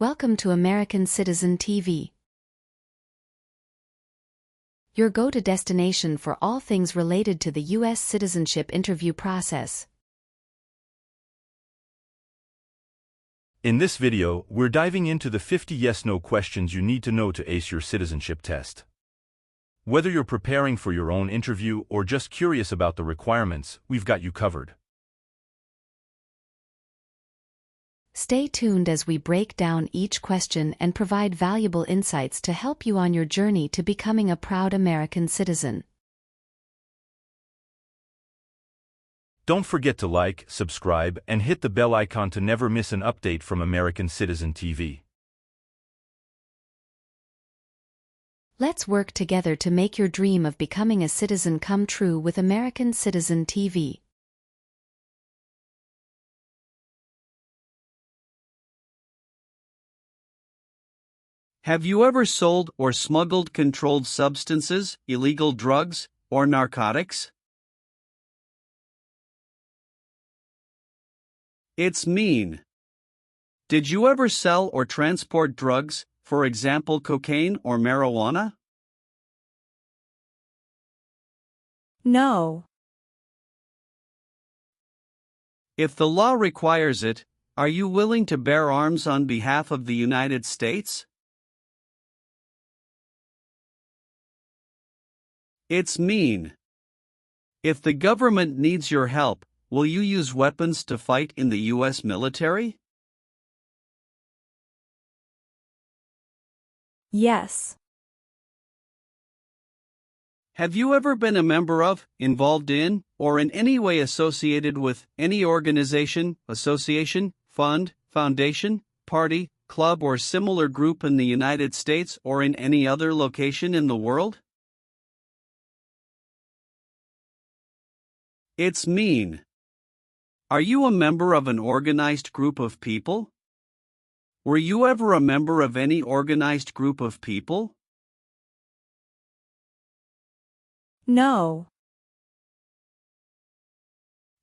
Welcome to American Citizen TV, your go-to destination for all things related to the US citizenship interview process. In this video, we're diving into the 50 yes-no questions you need to know to ace your citizenship test. Whether you're preparing for your own interview or just curious about the requirements, we've got you covered. Stay tuned as we break down each question and provide valuable insights to help you on your journey to becoming a proud American citizen. Don't forget to like, subscribe, and hit the bell icon to never miss an update from American Citizen TV. Let's work together to make your dream of becoming a citizen come true with American Citizen TV. Have you ever sold or smuggled controlled substances, illegal drugs, or narcotics? It's mean. Did you ever sell or transport drugs, for example cocaine or marijuana? No. If the law requires it, are you willing to bear arms on behalf of the United States? It's mean. If the government needs your help, will you use weapons to fight in the U.S. military? Yes. Have you ever been a member of, involved in, or in any way associated with any organization, association, fund, foundation, party, club, or similar group in the United States or in any other location in the world? It's mean. Are you a member of an organized group of people? Were you ever a member of any organized group of people? No.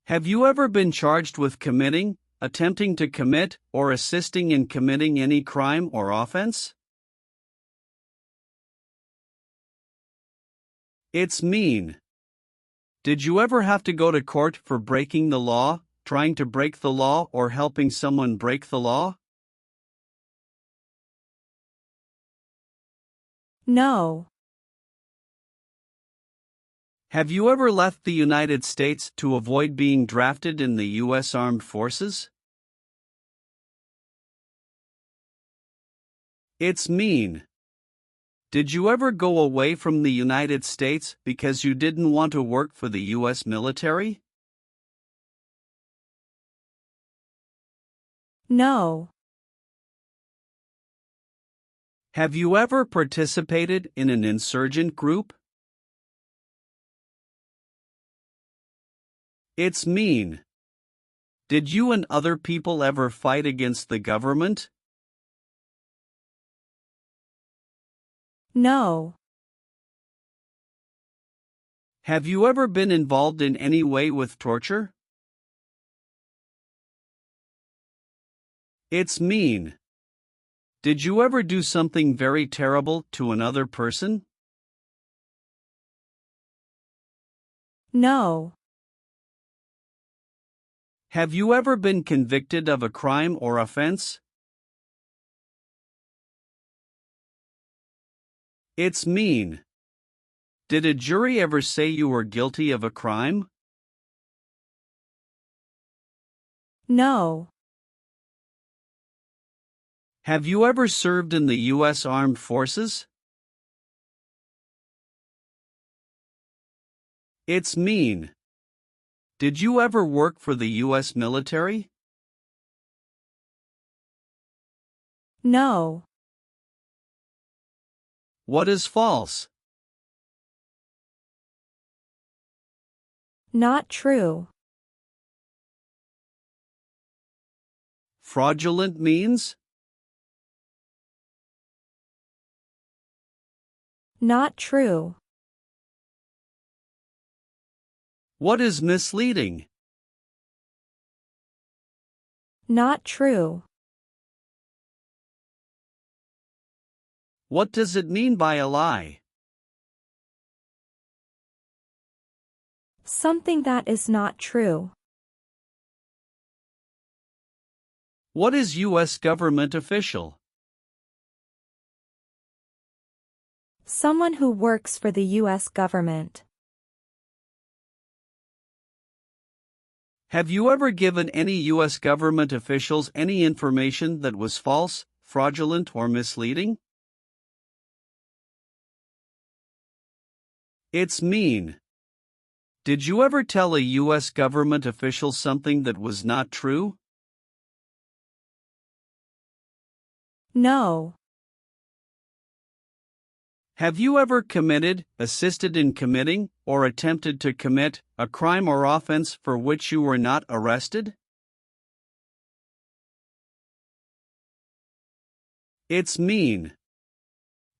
Have you ever been charged with committing, attempting to commit, or assisting in committing any crime or offense? It's mean. Did you ever have to go to court for breaking the law, trying to break the law, or helping someone break the law? No. Have you ever left the United States to avoid being drafted in the U.S. Armed Forces? It's mean. Did you ever go away from the United States because you didn't want to work for the U.S. military? No. Have you ever participated in an insurgent group? It's mean. Did you and other people ever fight against the government? No. Have you ever been involved in any way with torture? It's mean. Did you ever do something very terrible to another person? No. Have you ever been convicted of a crime or offense? It's mean. Did a jury ever say you were guilty of a crime? No. Have you ever served in the U.S. Armed Forces? It's mean. Did you ever work for the U.S. military? No. What is false? Not true. Fraudulent means? Not true. What is misleading? Not true. What does it mean by a lie? Something that is not true. What is U.S. government official? Someone who works for the U.S. government. Have you ever given any U.S. government officials any information that was false, fraudulent, or misleading? It's mean. Did you ever tell a U.S. government official something that was not true? No. Have you ever committed, assisted in committing, or attempted to commit a crime or offense for which you were not arrested? It's mean.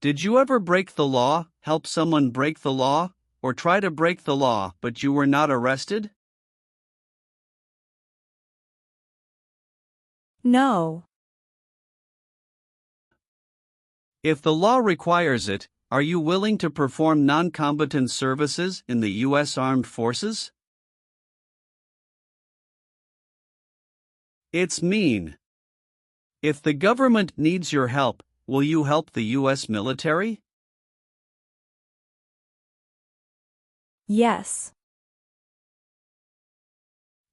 Did you ever break the law, help someone break the law, or try to break the law but you were not arrested? No. If the law requires it, are you willing to perform non-combatant services in the U.S. Armed Forces? It's mean. If the government needs your help, will you help the U.S. military? Yes.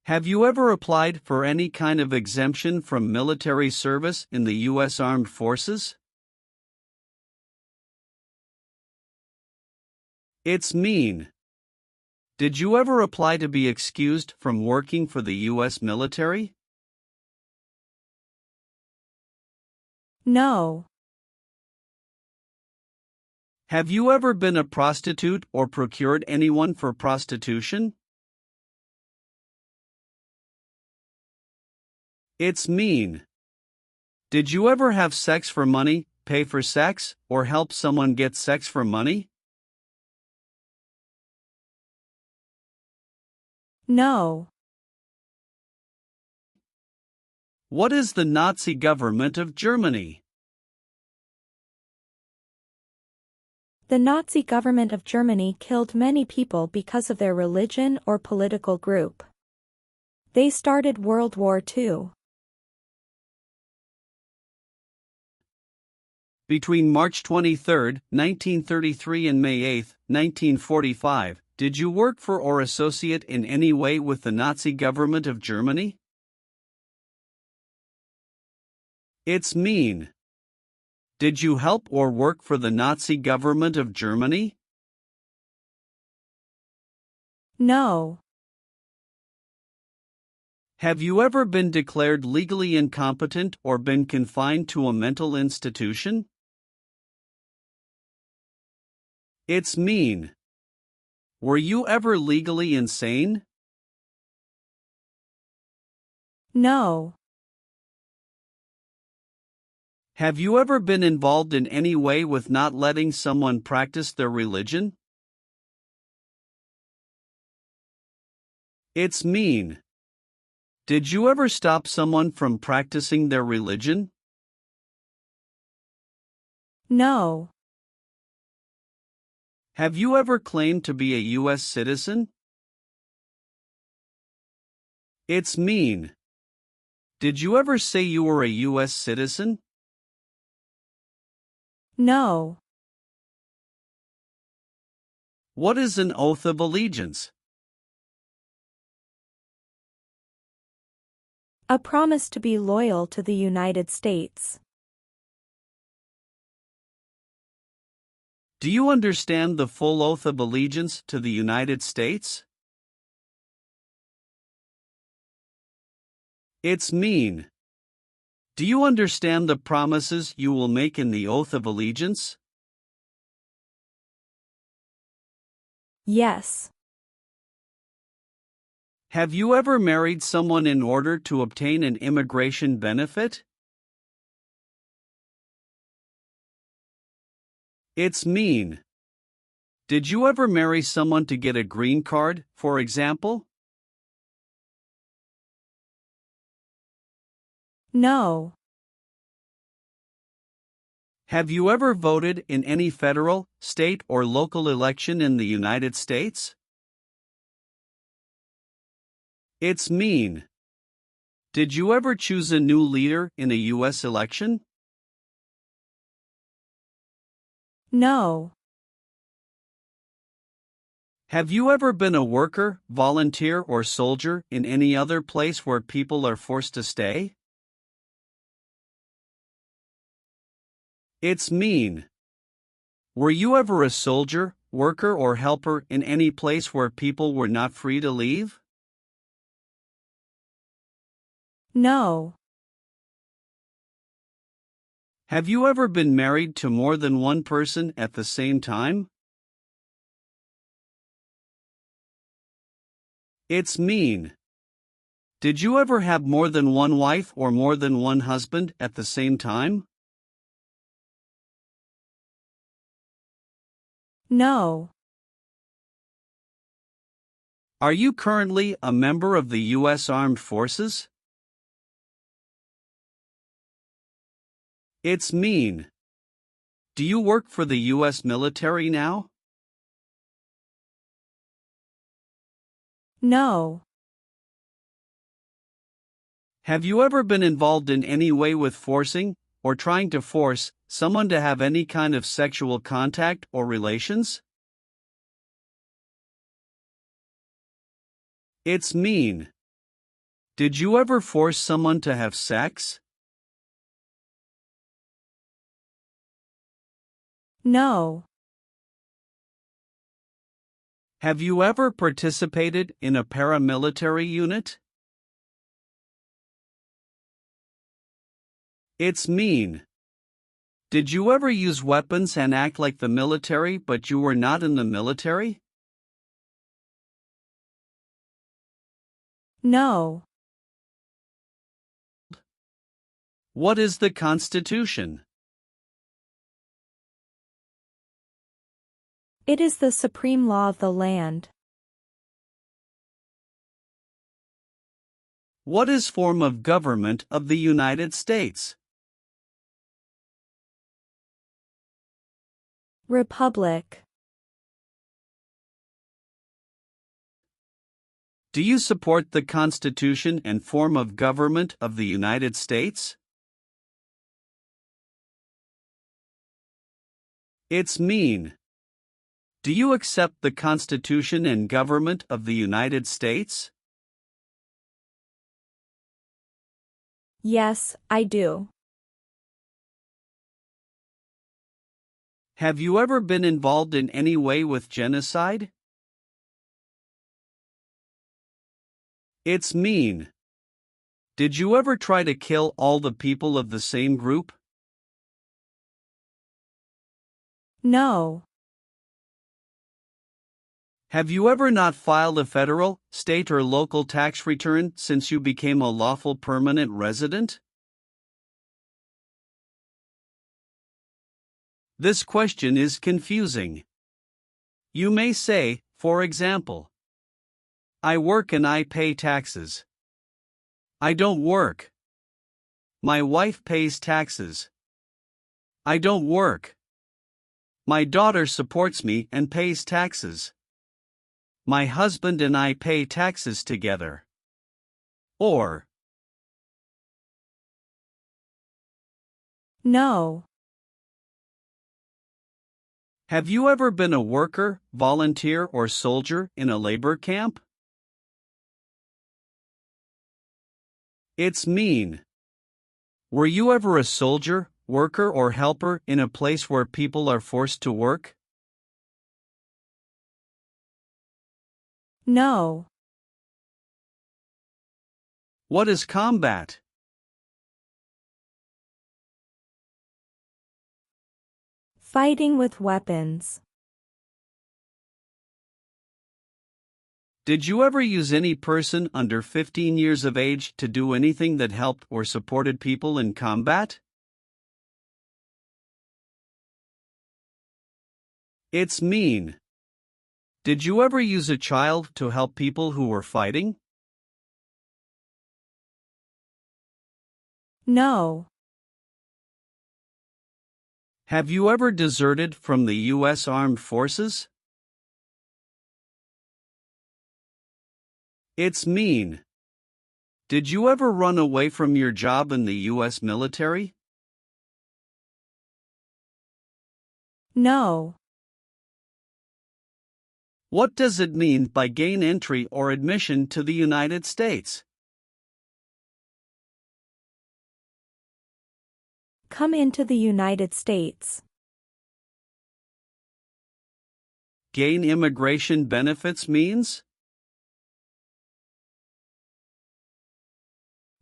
Have you ever applied for any kind of exemption from military service in the U.S. Armed Forces? It's mean. Did you ever apply to be excused from working for the U.S. military? No. Have you ever been a prostitute or procured anyone for prostitution? It's mean. Did you ever have sex for money, pay for sex, or help someone get sex for money? No. What is the Nazi government of Germany? The Nazi government of Germany killed many people because of their religion or political group. They started World War II. Between March 23, 1933 and May 8, 1945, did you work for or associate in any way with the Nazi government of Germany? It's mean. Did you help or work for the Nazi government of Germany? No. Have you ever been declared legally incompetent or been confined to a mental institution? It's mean. Were you ever legally insane? No. Have you ever been involved in any way with not letting someone practice their religion? It's mean. Did you ever stop someone from practicing their religion? No. Have you ever claimed to be a U.S. citizen? It's mean. Did you ever say you were a U.S. citizen? No. What is an oath of allegiance? A promise to be loyal to the United States. Do you understand the full oath of allegiance to the United States? It's mean. Do you understand the promises you will make in the oath of allegiance? Yes. Have you ever married someone in order to obtain an immigration benefit? It's mean. Did you ever marry someone to get a green card, for example? No. Have you ever voted in any federal, state, or local election in the United States? It's mean. Did you ever choose a new leader in a US election? No. Have you ever been a worker, volunteer, or soldier in any other place where people are forced to stay? It's mean. Were you ever a soldier, worker, or helper in any place where people were not free to leave? No. Have you ever been married to more than one person at the same time? It's mean. Did you ever have more than one wife or more than one husband at the same time? No. Are you currently a member of the U.S. Armed Forces? It's mean. Do you work for the U.S. military now? No. Have you ever been involved in any way with forcing, or trying to force, someone to have any kind of sexual contact or relations? It's mean. Did you ever force someone to have sex? No. Have you ever participated in a paramilitary unit? It's mean. Did you ever use weapons and act like the military but you were not in the military? No. What is the Constitution? It is the supreme law of the land. What is form of government of the United States? Republic. Do you support the Constitution and form of government of the United States? It's mean. Do you accept the Constitution and government of the United States? Yes, I do. Have you ever been involved in any way with genocide? It's mean. Did you ever try to kill all the people of the same group? No. Have you ever not filed a federal, state, or local tax return since you became a lawful permanent resident? This question is confusing. You may say, for example, I work and I pay taxes. I don't work. My wife pays taxes. I don't work. My daughter supports me and pays taxes. My husband and I pay taxes together. Or, No. have you ever been a worker, volunteer, or soldier in a labor camp? It's mean. Were you ever a soldier, worker, or helper in a place where people are forced to work? No. What is combat? Fighting with weapons. Did you ever use any person under 15 years of age to do anything that helped or supported people in combat? It's mean. Did you ever use a child to help people who were fighting? No. Have you ever deserted from the U.S. Armed Forces? It's mean. Did you ever run away from your job in the U.S. military? No. What does it mean by gain entry or admission to the United States? Come into the United States. Gain immigration benefits means?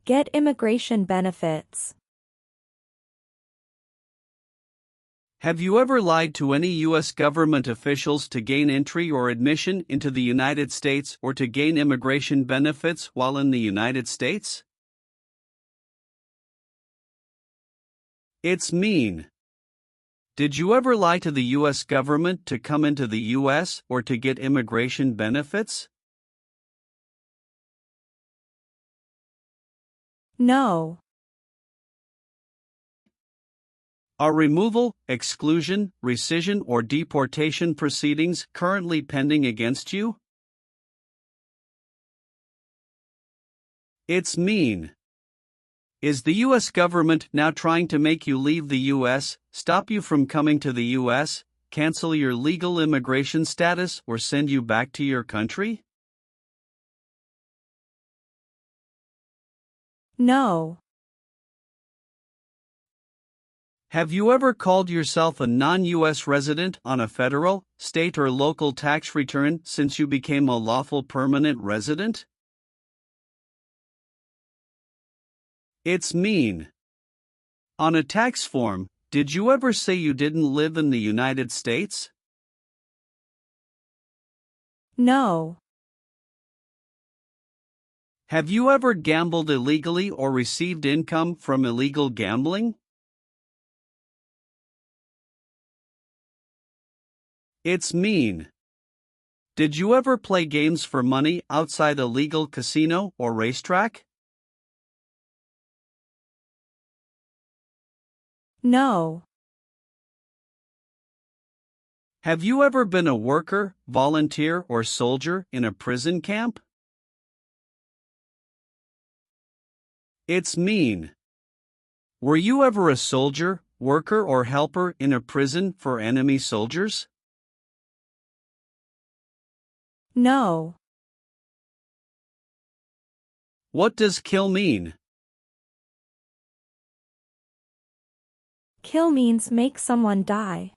Get immigration benefits. Have you ever lied to any U.S. government officials to gain entry or admission into the United States or to gain immigration benefits while in the United States? It's mean. Did you ever lie to the U.S. government to come into the U.S. or to get immigration benefits? No. Are removal, exclusion, rescission, or deportation proceedings currently pending against you? It's mean. Is the U.S. government now trying to make you leave the U.S., stop you from coming to the U.S., cancel your legal immigration status, or send you back to your country? No. Have you ever called yourself a non-U.S. resident on a federal, state, or local tax return since you became a lawful permanent resident? It's mean. On a tax form, did you ever say you didn't live in the United States? No. Have you ever gambled illegally or received income from illegal gambling? It's mean. Did you ever play games for money outside a legal casino or racetrack? No. Have you ever been a worker, volunteer, or soldier in a prison camp? It's mean. Were you ever a soldier, worker, or helper in a prison for enemy soldiers? No. What does kill mean? Kill means make someone die.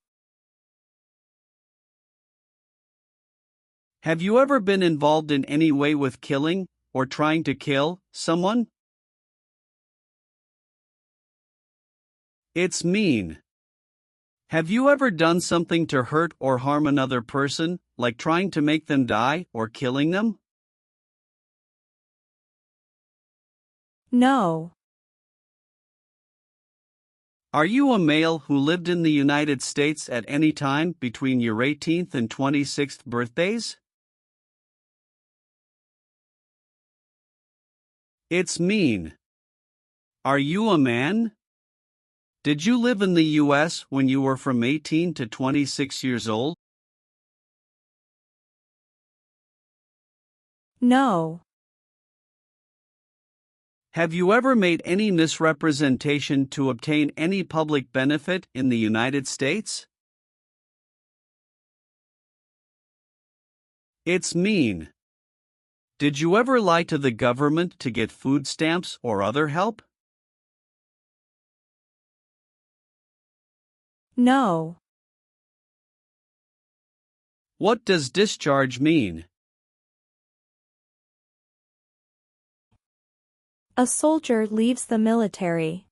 Have you ever been involved in any way with killing, or trying to kill, someone? It's mean. Have you ever done something to hurt or harm another person, like trying to make them die or killing them? No. Are you a male who lived in the United States at any time between your 18th and 26th birthdays? It's mean. Are you a man? Did you live in the U.S. when you were from 18 to 26 years old? No. Have you ever made any misrepresentation to obtain any public benefit in the United States? It's mean. Did you ever lie to the government to get food stamps or other help? No. What does discharge mean? A soldier leaves the military.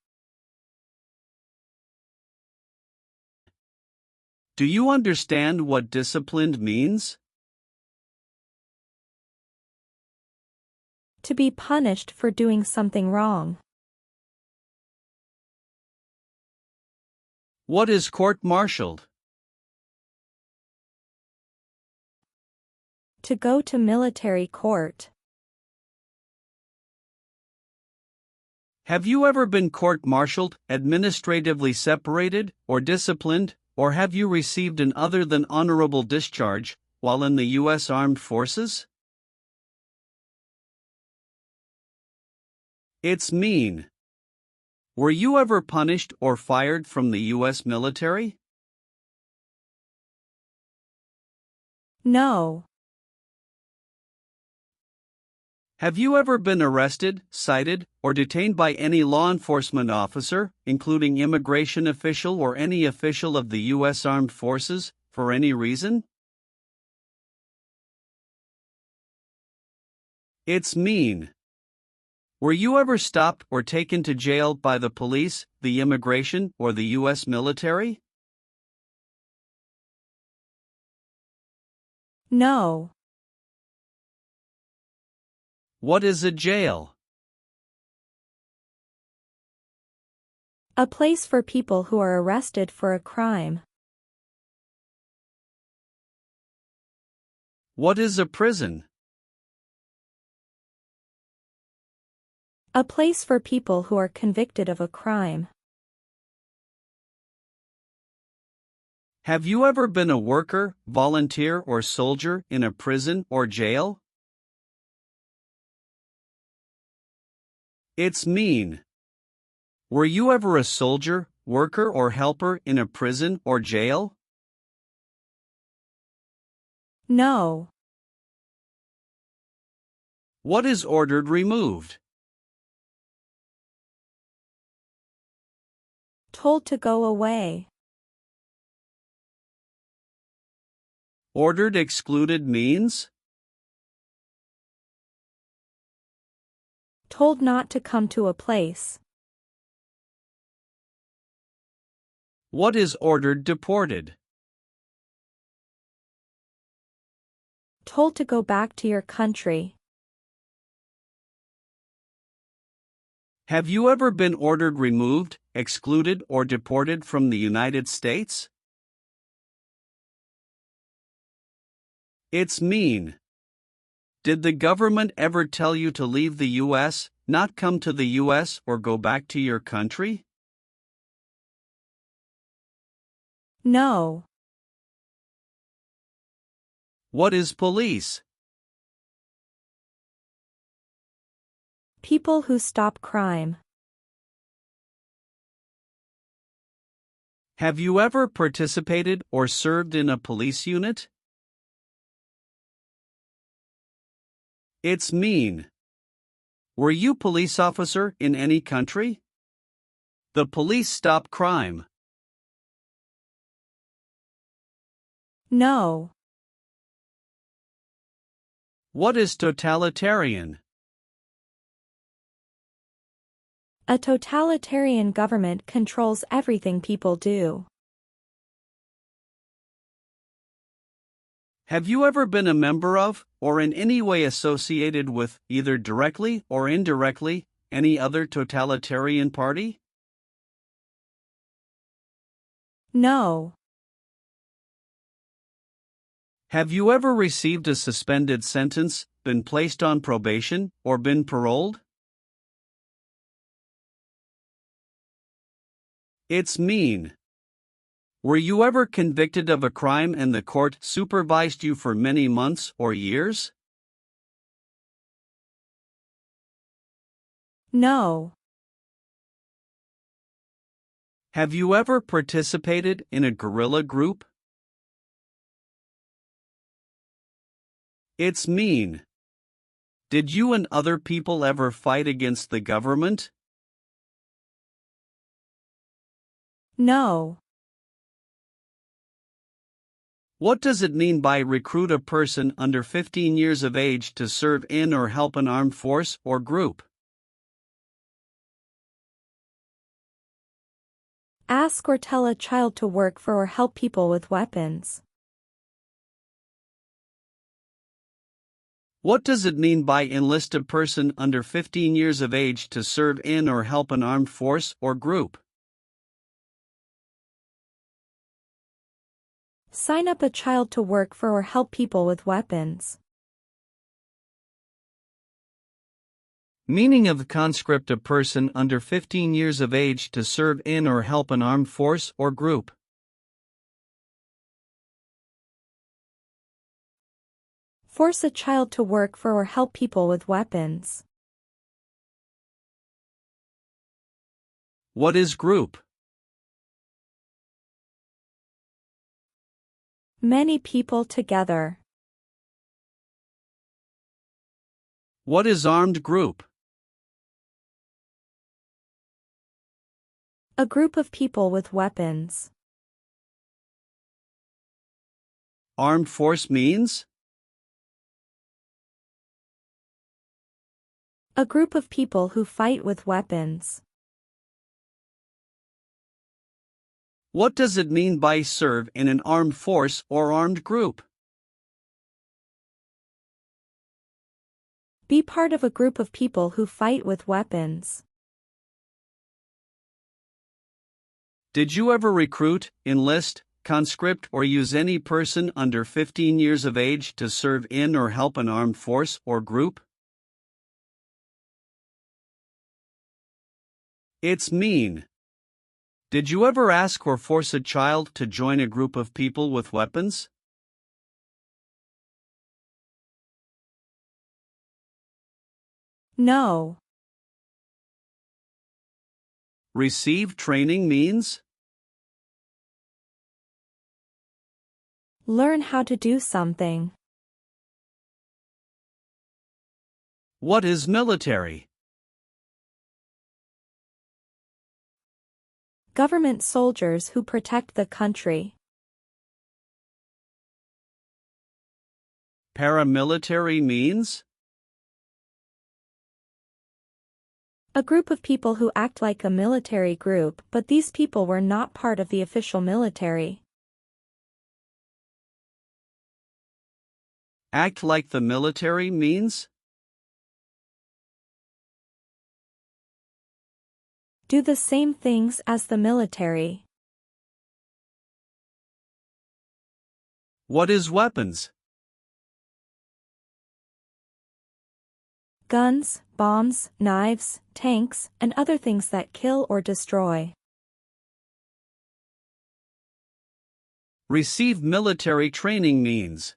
Do you understand what disciplined means? To be punished for doing something wrong. What is court-martialed? To go to military court. Have you ever been court-martialed, administratively separated, or disciplined, or have you received an other than honorable discharge while in the U.S. Armed Forces? It's mean. Were you ever punished or fired from the U.S. military? No. Have you ever been arrested, cited, or detained by any law enforcement officer, including immigration official or any official of the U.S. Armed Forces, for any reason? It's mean. Were you ever stopped or taken to jail by the police, the immigration, or the U.S. military? No. What is a jail? A place for people who are arrested for a crime. What is a prison? A place for people who are convicted of a crime. Have you ever been a worker, volunteer, or soldier in a prison or jail? It's mean. Were you ever a soldier, worker, or helper in a prison or jail? No. What is ordered removed? Told to go away. Ordered excluded means? Told not to come to a place. What is ordered deported? Told to go back to your country. Have you ever been ordered removed, excluded, or deported from the United States? It's mean. Did the government ever tell you to leave the U.S., not come to the U.S., or go back to your country? No. What is police? People who stop crime. Have you ever participated or served in a police unit? It's mean. Were you police officer in any country? The police stop crime. No. What is totalitarian? A totalitarian government controls everything people do. Have you ever been a member of, or in any way associated with, either directly or indirectly, any other totalitarian party? No. Have you ever received a suspended sentence, been placed on probation, or been paroled? It's mean. Were you ever convicted of a crime and the court supervised you for many months or years? No. Have you ever participated in a guerrilla group? It's mean. Did you and other people ever fight against the government? No. What does it mean by recruit a person under 15 years of age to serve in or help an armed force or group? Ask or tell a child to work for or help people with weapons. What does it mean by enlist a person under 15 years of age to serve in or help an armed force or group? Sign up a child to work for or help people with weapons. Meaning of conscript: a person under 15 years of age to serve in or help an armed force or group. Force a child to work for or help people with weapons. What is group? Many people together. What is armed group? A group of people with weapons. Armed force means? A group of people who fight with weapons. What does it mean by serve in an armed force or armed group? Be part of a group of people who fight with weapons. Did you ever recruit, enlist, conscript, or use any person under 15 years of age to serve in or help an armed force or group? It's mean. Did you ever ask or force a child to join a group of people with weapons? No. Receive training means? Learn how to do something. What is military? Government soldiers who protect the country. Paramilitary means? A group of people who act like a military group, but these people were not part of the official military. Act like the military means? Do the same things as the military. What is weapons? Guns, bombs, knives, tanks, and other things that kill or destroy. Receive military training means?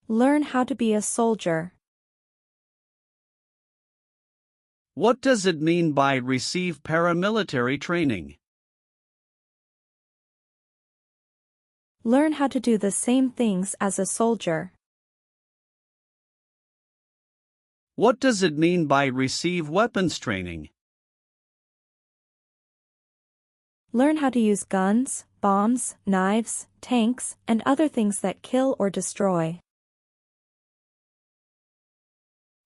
Learn how to be a soldier. What does it mean by receive paramilitary training? Learn how to do the same things as a soldier. What does it mean by receive weapons training? Learn how to use guns, bombs, knives, tanks, and other things that kill or destroy.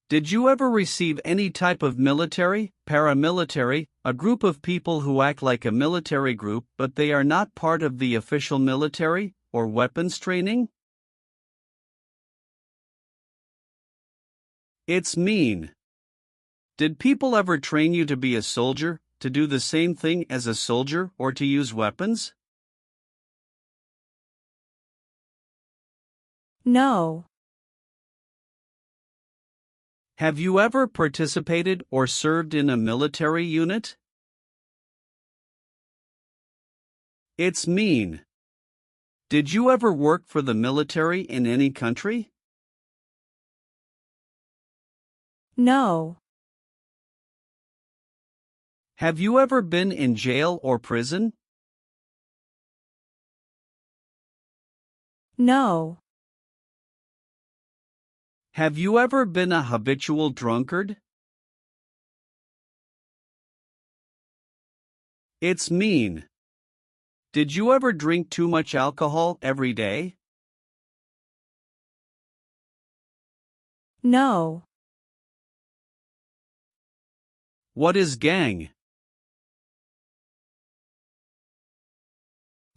Did you ever receive any type of military, paramilitary, a group of people who act like a military group but they are not part of the official military, or weapons training? It's mean. Did people ever train you to be a soldier, to do the same thing as a soldier, or to use weapons? No. Have you ever participated or served in a military unit? It's mean. Did you ever work for the military in any country? No. Have you ever been in jail or prison? No. Have you ever been a habitual drunkard? It's mean. Did you ever drink too much alcohol every day? No. What is gang?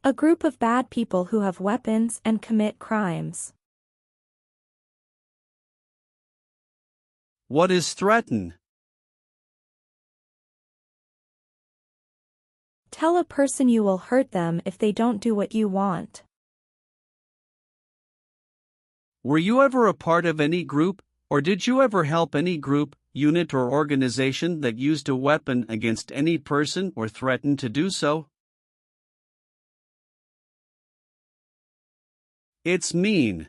A group of bad people who have weapons and commit crimes. What is threaten? Tell a person you will hurt them if they don't do what you want. Were you ever a part of any group, Or did you ever help any group, unit, or organization that used a weapon against any person or threatened to do so? It's mean.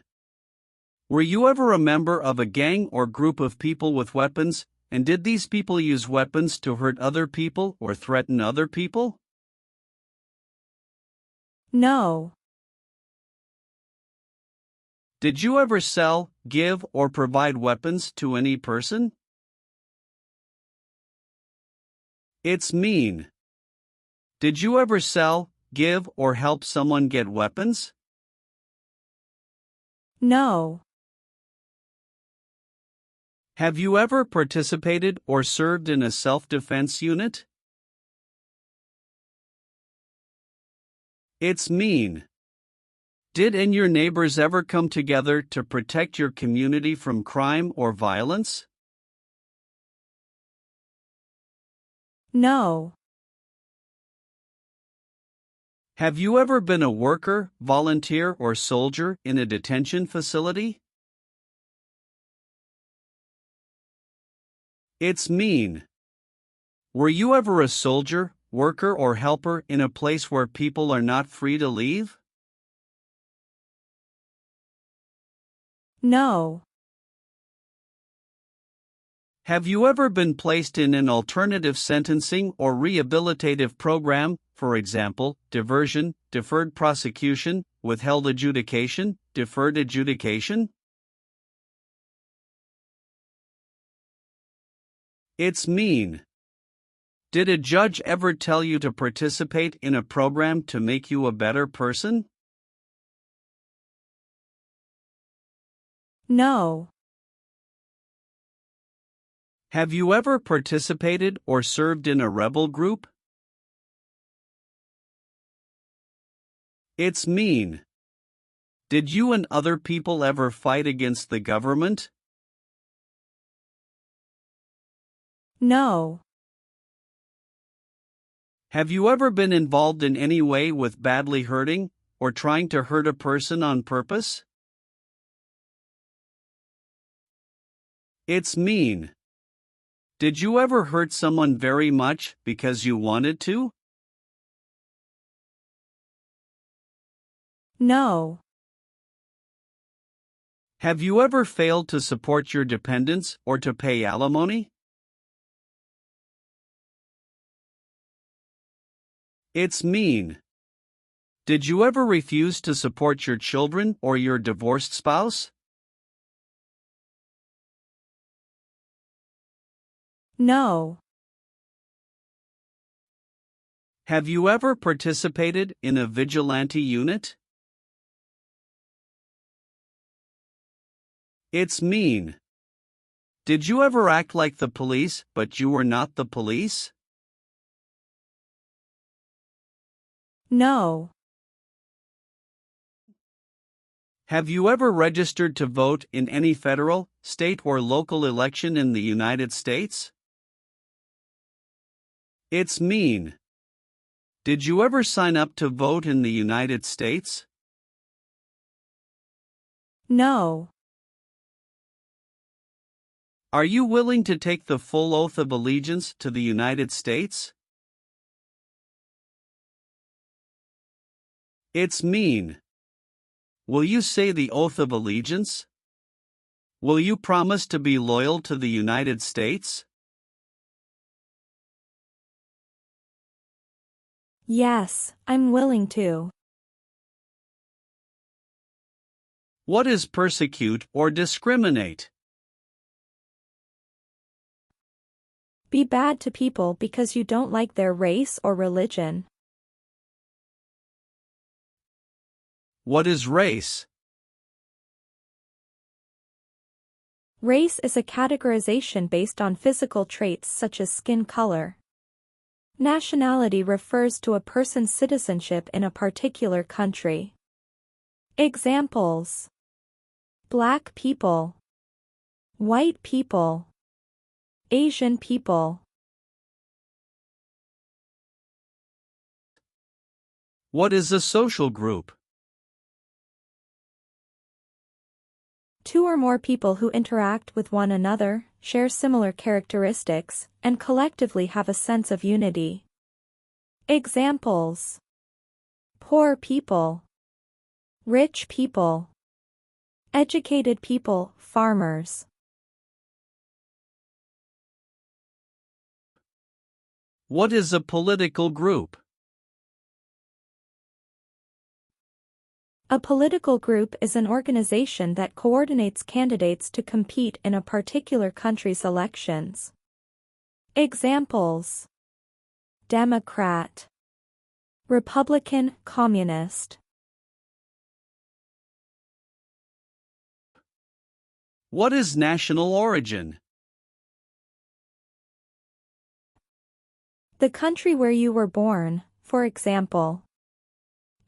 Were you ever a member of a gang or group of people with weapons, and did these people use weapons to hurt other people or threaten other people? No. Did you ever sell, give, or provide weapons to any person? It's mean. Did you ever sell, give, or help someone get weapons? No. Have you ever participated or served in a self-defense unit? It's mean. Did and your neighbors ever come together to protect your community from crime or violence? No. Have you ever been a worker, volunteer, or soldier in a detention facility? It's mean. Were you ever a soldier, worker, or helper in a place where people are not free to leave? No. Have you ever been placed in an alternative sentencing or rehabilitative program, for example, diversion, deferred prosecution, withheld adjudication, deferred adjudication? It's mean. Did a judge ever tell you to participate in a program to make you a better person? No. Have you ever participated or served in a rebel group? It's mean. Did you and other people ever fight against the government? No. Have you ever been involved in any way with badly hurting or trying to hurt a person on purpose? It's mean. Did you ever hurt someone very much because you wanted to? No. Have you ever failed to support your dependents or to pay alimony? It's mean. Did you ever refuse to support your children or your divorced spouse? No. Have you ever participated in a vigilante unit? It's mean. Did you ever act like the police but you were not the police? No. Have you ever registered to vote in any federal, state, or local election in the United States? It's mean. Did you ever sign up to vote in the United States? No. Are you willing to take the full oath of allegiance to the United States? It's mean. Will you say the oath of allegiance? Will you promise to be loyal to the United States? Yes, I'm willing to. What is persecute or discriminate? Be bad to people because you don't like their race or religion. What is race? Race is a categorization based on physical traits such as skin color. Nationality refers to a person's citizenship in a particular country. Examples: Black people, white people, Asian people. What is a social group? Two or more people who interact with one another, share similar characteristics, and collectively have a sense of unity. Examples: poor people, rich people, educated people, farmers. What is a political group? A political group is an organization that coordinates candidates to compete in a particular country's elections. Examples: Democrat, Republican, Communist. What is national origin? The country where you were born, for example,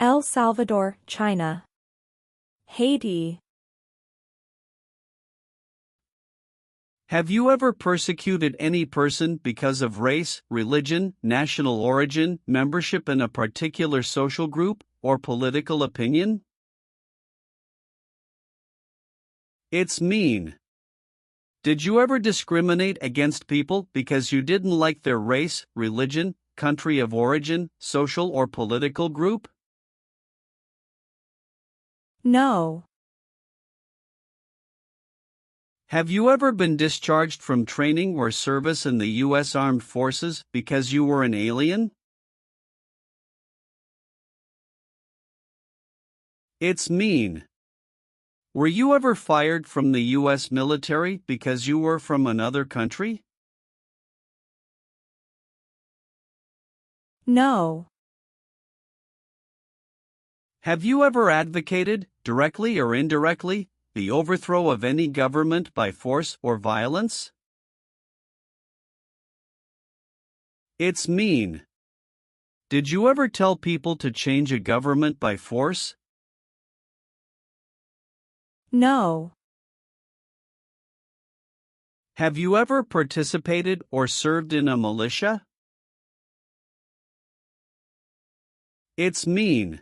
El Salvador, China, Haiti. Have you ever persecuted any person because of race, religion, national origin, membership in a particular social group, or political opinion? It's mean. Did you ever discriminate against people because you didn't like their race, religion, country of origin, social or political group? No. Have you ever been discharged from training or service in the U.S. Armed Forces because you were an alien? It's mean. Were you ever fired from the U.S. military because you were from another country? No. Have you ever advocated, directly or indirectly, the overthrow of any government by force or violence? It's mean. Did you ever tell people to change a government by force? No. Have you ever participated or served in a militia? It's mean.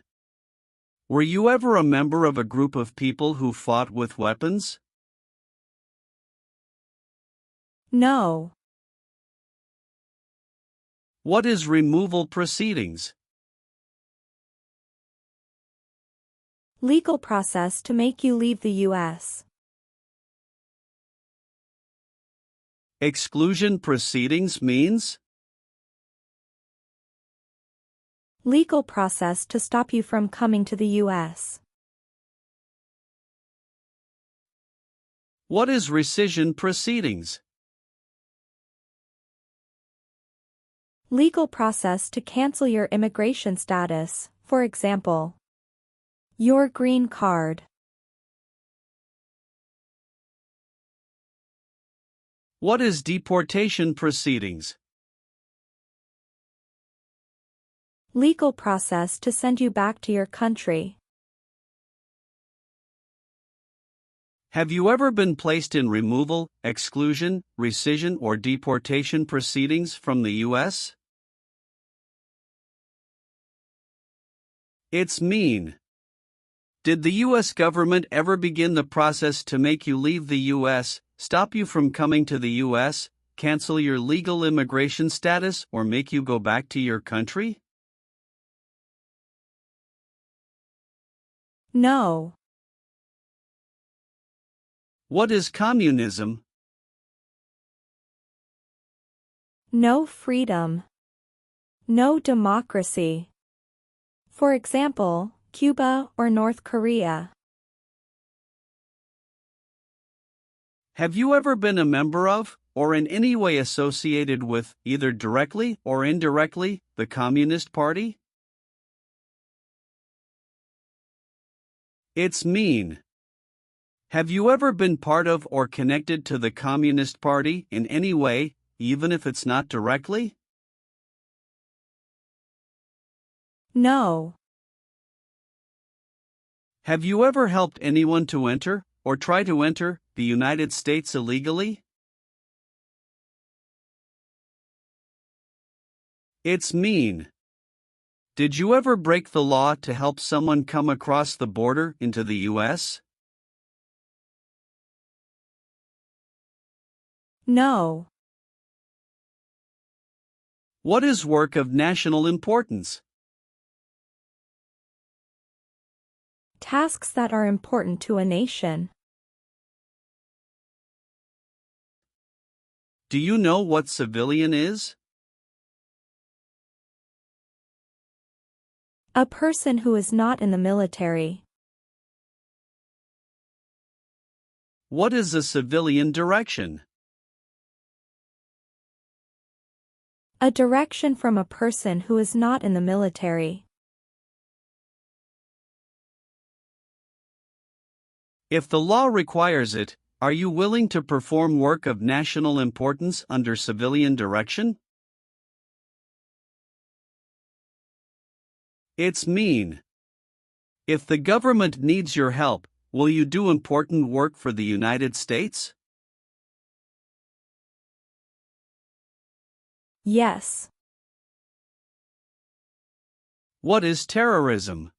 Were you ever a member of a group of people who fought with weapons? No. What is removal proceedings? Legal process to make you leave the U.S. Exclusion proceedings means? Legal process to stop you from coming to the U.S. What is rescission proceedings? Legal process to cancel your immigration status, for example, your green card. What is deportation proceedings? Legal process to send you back to your country. Have you ever been placed in removal, exclusion, rescission, or deportation proceedings from the U.S.? It's mean. Did the U.S. government ever begin the process to make you leave the U.S., stop you from coming to the U.S., cancel your legal immigration status, or make you go back to your country? No. What is communism? No freedom. No democracy. For example, Cuba or North Korea. Have you ever been a member of, or in any way associated with, either directly or indirectly, the Communist Party? It's mean. Have you ever been part of or connected to the Communist Party in any way, even if it's not directly? No. Have you ever helped anyone to enter, or try to enter, the United States illegally? It's mean. Did you ever break the law to help someone come across the border into the U.S.? No. What is work of national importance? Tasks that are important to a nation. Do you know what civilian is? A person who is not in the military. What is a civilian direction? A direction from a person who is not in the military. If the law requires it, are you willing to perform work of national importance under civilian direction? It's mean. If the government needs your help, will you do important work for the United States? Yes. What is terrorism?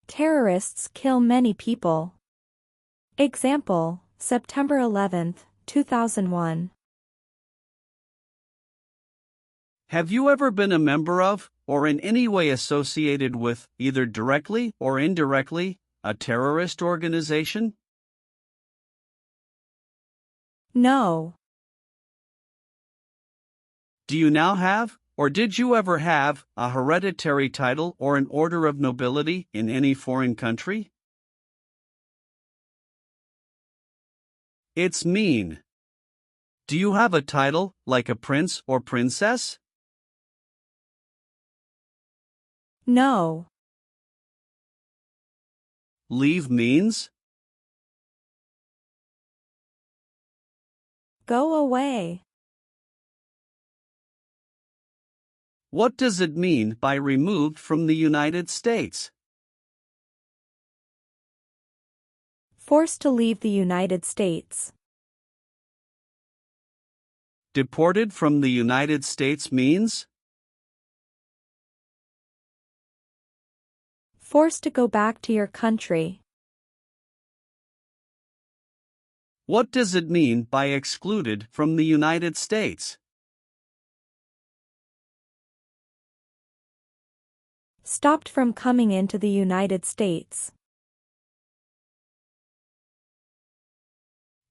Terrorists kill many people. Example, September 11, 2001. Have you ever been a member of, or in any way associated with, either directly or indirectly, a terrorist organization? No. Do you now have, or did you ever have, a hereditary title or an order of nobility in any foreign country? It's mean. Do you have a title, like a prince or princess? No. Leave means? Go away. What does it mean by removed from the United States? Forced to leave the United States. Deported from the United States means? Forced to go back to your country. What does it mean by excluded from the United States? Stopped from coming into the United States.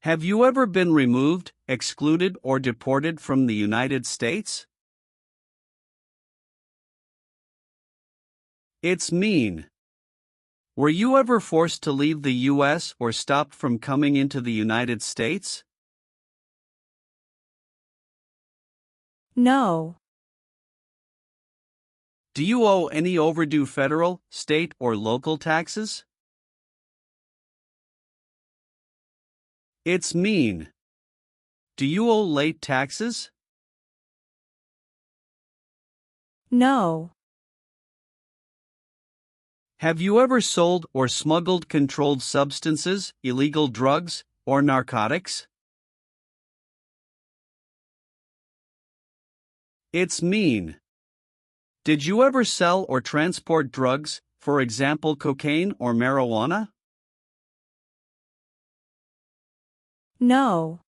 Have you ever been removed, excluded, or deported from the United States? It's mean. Were you ever forced to leave the U.S. or stopped from coming into the United States? No. Do you owe any overdue federal, state, or local taxes? It's mean. Do you owe late taxes? No. Have you ever sold or smuggled controlled substances, illegal drugs, or narcotics? It's mean. Did you ever sell or transport drugs, for example cocaine or marijuana? No.